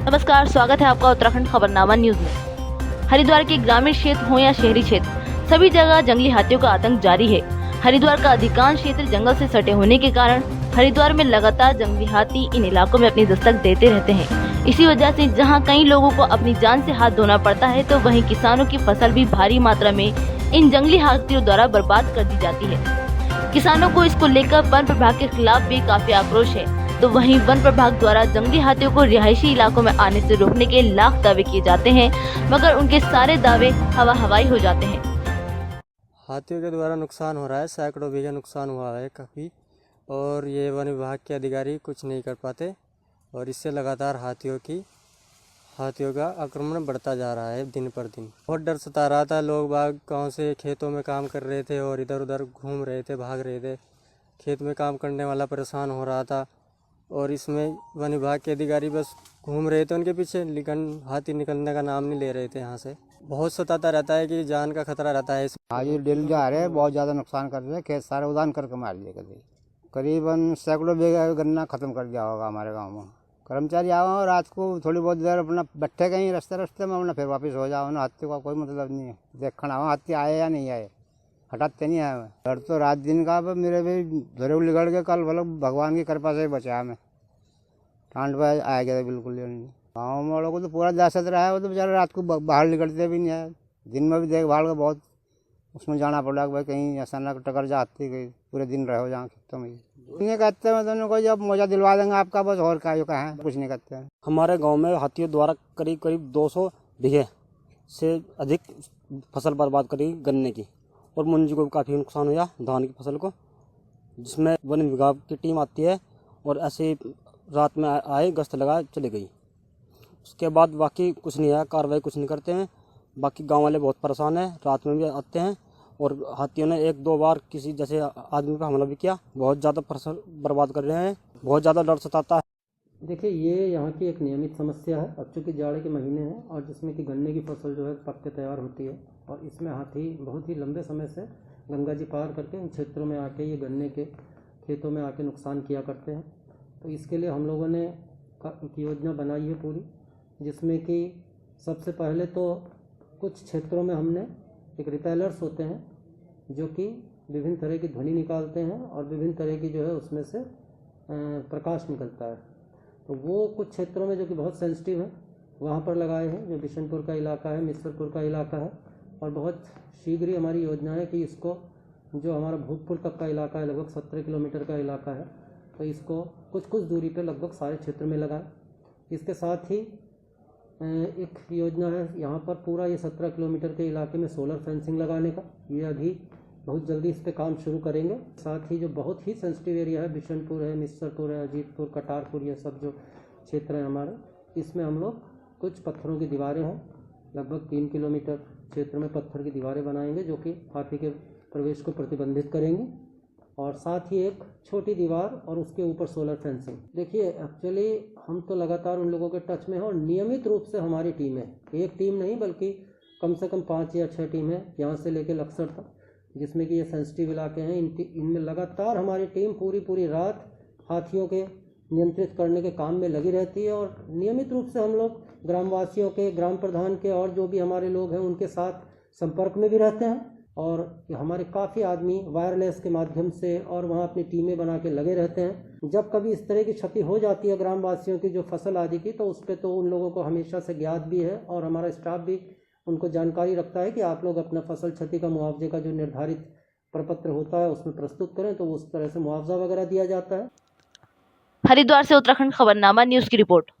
नमस्कार, स्वागत है आपका उत्तराखंड खबरनामा न्यूज में। हरिद्वार के ग्रामीण क्षेत्र हो या शहरी क्षेत्र, सभी जगह जंगली हाथियों का आतंक जारी है। हरिद्वार का अधिकांश क्षेत्र जंगल से सटे होने के कारण हरिद्वार में लगातार जंगली हाथी इन इलाकों में अपनी दस्तक देते रहते हैं। इसी वजह से जहां कई लोगों को अपनी जान से हाथ धोना पड़ता है, तो वहीं किसानों की फसल भी भारी मात्रा में इन जंगली हाथियों द्वारा बर्बाद कर दी जाती है। किसानों को इसको लेकर वन विभाग के खिलाफ भी काफी आक्रोश है। तो वहीं वन विभाग द्वारा जंगली हाथियों को रिहायशी इलाकों में आने से रोकने के लाख दावे किए जाते हैं, मगर उनके सारे दावे हवाई हो जाते हैं। हाथियों के द्वारा नुकसान हो रहा है, सैकड़ों बीघा नुकसान हुआ है काफ़ी, और ये वन विभाग के अधिकारी कुछ नहीं कर पाते, और इससे लगातार हाथियों का आक्रमण बढ़ता जा रहा है दिन पर दिन। बहुत डर सता रहा था, लोग बाग गाँव से खेतों में काम कर रहे थे और इधर उधर घूम रहे थे, भाग रहे थे। खेत में काम करने वाला परेशान हो रहा था, और इसमें वन विभाग के अधिकारी बस घूम रहे थे उनके पीछे, लेकिन हाथी निकलने का नाम नहीं ले रहे थे यहाँ से। बहुत सताता रहता है कि जान का खतरा रहता है। हाँ, ये डेली जा रहे हैं, बहुत ज़्यादा नुकसान कर रहे हैं। खेत सारे उदान करके मार दिए करीबन सैकड़ों बीघा गन्ना खत्म कर दिया होगा हमारे गांव में। कर्मचारी आओ और रात को थोड़ी बहुत देर अपना बैठे कहीं रास्ते में, अपना फिर वापस हो जाओ ना। हाथी का कोई मतलब नहीं है, देखना आओ हाथी आए या नहीं आए, हटाते नहीं आए। डर तो रात दिन का मेरे भी धरे लिगड़ के कल मतलब भगवान की कृपा से बचा हमें। ठंड पर आ गया था बिल्कुल नहीं। गाँव वालों को तो पूरा दहशत रहा है, वो तो बेचारे रात को बाहर निकलते भी नहीं है। दिन में भी देखभाल का बहुत उसमें जाना पड़ा कि भाई कहीं ऐसा ना टकर जाती कि पूरे दिन रहो जहाँ खेतों में। नहीं कहते हैं तो कोई जब मौजा दिलवा देंगे आपका, बस और का है, कुछ नहीं कहते हैं। हमारे गांव में हाथियों द्वारा करीब 200 बीघे से अधिक फसल बर्बाद करी गन्ने की, और मुंजी को काफ़ी नुकसान हुआ धान की फसल को, जिसमें वन विभाग की टीम आती है और ऐसे रात में आए, गश्त लगा चली गई। उसके बाद बाकी कुछ नहीं है, कार्रवाई कुछ नहीं करते हैं। बाकी गांव वाले बहुत परेशान हैं, रात में भी आते हैं, और हाथियों ने 1-2 बार किसी जैसे आदमी पर हमला भी किया। बहुत ज़्यादा फसल बर्बाद कर रहे हैं, बहुत ज़्यादा डर सताता है। देखिए, ये यहाँ की एक नियमित समस्या है। अब चूँकि जाड़े के महीने हैं और जिसमें कि गन्ने की फसल जो है पक के तैयार होती है, और इसमें हाथी बहुत ही लंबे समय से गंगा जी पार करके इन क्षेत्रों में आके ये गन्ने के खेतों में आके नुकसान किया करते हैं। तो इसके लिए हम लोगों ने एक योजना बनाई है पूरी, जिसमें कि सबसे पहले तो कुछ क्षेत्रों में हमने एक रिपेलर्स होते हैं जो कि विभिन्न तरह की ध्वनि निकालते हैं और विभिन्न तरह की जो है उसमें से प्रकाश निकलता है। तो वो कुछ क्षेत्रों में जो कि बहुत सेंसिटिव है वहाँ पर लगाए हैं, जो बिशनपुर का इलाका है, मिश्रपुर का इलाका है। और बहुत शीघ्र ही हमारी योजना है कि इसको, जो हमारा भूतपुर तक का इलाका है, लगभग 17 किलोमीटर का इलाका है, तो इसको कुछ दूरी पे लगभग सारे क्षेत्र में लगाएं। इसके साथ ही एक योजना है यहाँ पर पूरा ये 17 किलोमीटर के इलाके में सोलर फेंसिंग लगाने का। ये अभी बहुत जल्दी इस पे काम शुरू करेंगे। साथ ही जो बहुत ही सेंसिटिव एरिया है, बिशनपुर है, मिश्रपुर है, अजीतपुर, कटारपुर, ये सब जो क्षेत्र हैं हमारे, इसमें हम लोग कुछ पत्थरों की दीवारें हैं, लगभग 3 किलोमीटर क्षेत्र में पत्थर की दीवारें बनाएंगे जो कि हाथी के प्रवेश को प्रतिबंधित करेंगी, और साथ ही एक छोटी दीवार और उसके ऊपर सोलर फेंसिंग। देखिए, एक्चुअली हम तो लगातार उन लोगों के टच में हैं, और नियमित रूप से हमारी टीम है, एक टीम नहीं बल्कि कम से कम 5 या 6 टीम है यहाँ से लेकर लक्सर तक, जिसमें कि ये सेंसिटिव इलाके हैं। इनमें लगातार हमारी टीम पूरी रात हाथियों के नियंत्रित करने के काम में लगी रहती है, और नियमित रूप से हम लोग ग्रामवासियों के, ग्राम प्रधान के और जो भी हमारे लोग हैं उनके साथ संपर्क में भी रहते हैं। और हमारे काफ़ी आदमी वायरलेस के माध्यम से और वहाँ अपनी टीमें बना के लगे रहते हैं। जब कभी इस तरह की क्षति हो जाती है ग्रामवासियों की, जो फसल आदि की, तो उस पर तो उन लोगों को हमेशा से ज्ञात भी है, और हमारा स्टाफ भी उनको जानकारी रखता है कि आप लोग अपना फसल क्षति का मुआवजे का जो निर्धारित प्रपत्र होता है उसमें प्रस्तुत करें, तो उस तरह से मुआवजा वगैरह दिया जाता है। हरिद्वार से उत्तराखंड खबरनामा न्यूज की रिपोर्ट।